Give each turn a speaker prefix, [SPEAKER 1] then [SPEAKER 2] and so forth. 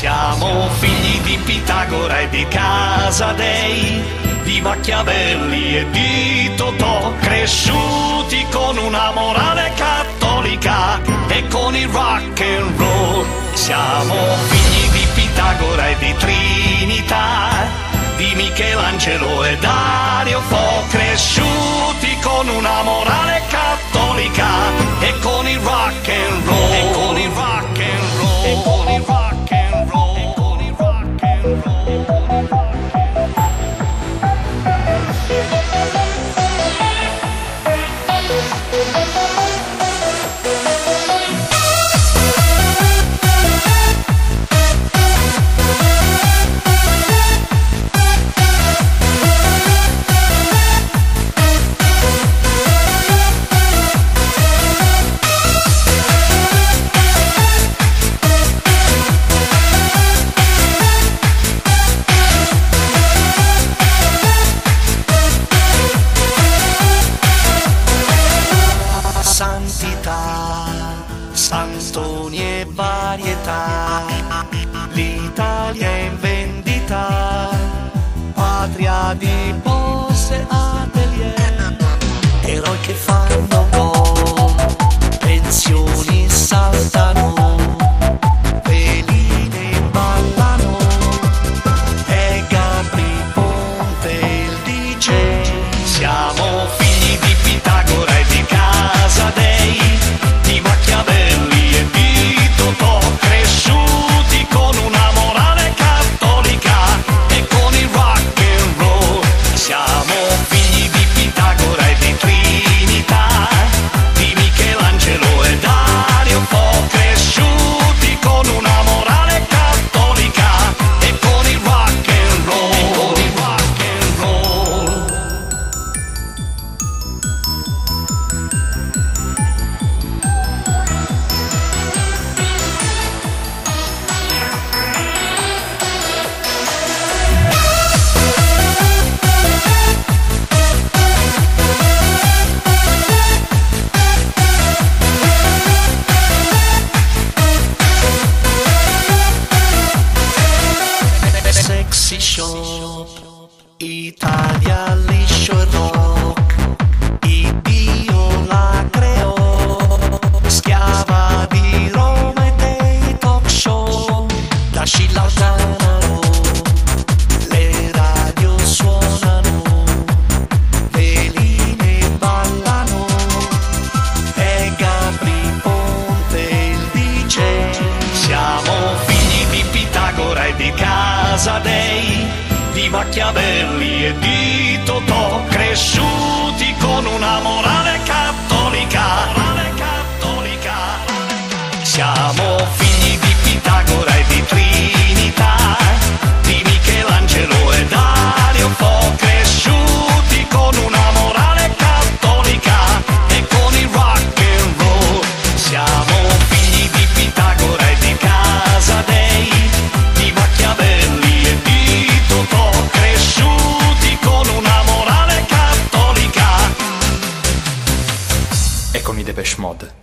[SPEAKER 1] Siamo figli di Pitagora e di Casadei, di Machiavelli e di Totò, cresciuti con una morale cattolica e con il rock and roll. Siamo figli di Pitagora e di Trinità, di Michelangelo e Dario Fo, cresciuti con una morale cattolica e con il rock and roll. E con il rock and roll. E con il rock and roll. E con il rock and roll. Santoni e varietà, l'Italia è in vendita, patria di poste atelier, eroi che fanno gol, pensioni saltano, veline ballano, e Gabri Ponte il DJ. Siamo figli di Pitagora e di Casadei, di Machiavelli e di Totò, cresciuti con una morale cattolica e con il rock and roll. Siamo figli di Pitagora e di Trinità, di Michelangelo e Dario Fo, cresciuti con una morale cattolica e con il rock and roll. E con il rock and roll. Sexy shop, Italia liscio e rock, il Dio la creò, schiava di Roma e dei talk show, da Scilla al Canaro, le radio suonano, veline ballano, e Gabri Ponte il DJ. Siamo figli di Pitagora e di Casadei, di Machiavelli e di Totò, cresciuti con una morale cattolica. Siamo figli di Pitagora e di Trinità, di Michelangelo e Dario Fo, cresciuti con una morale cattolica e con il rock and roll. Siamo figli di Pitagora e di Casadei, di Machiavelli e di Totò, cresciuti con una morale cattolica
[SPEAKER 2] e con i Depeche Mode.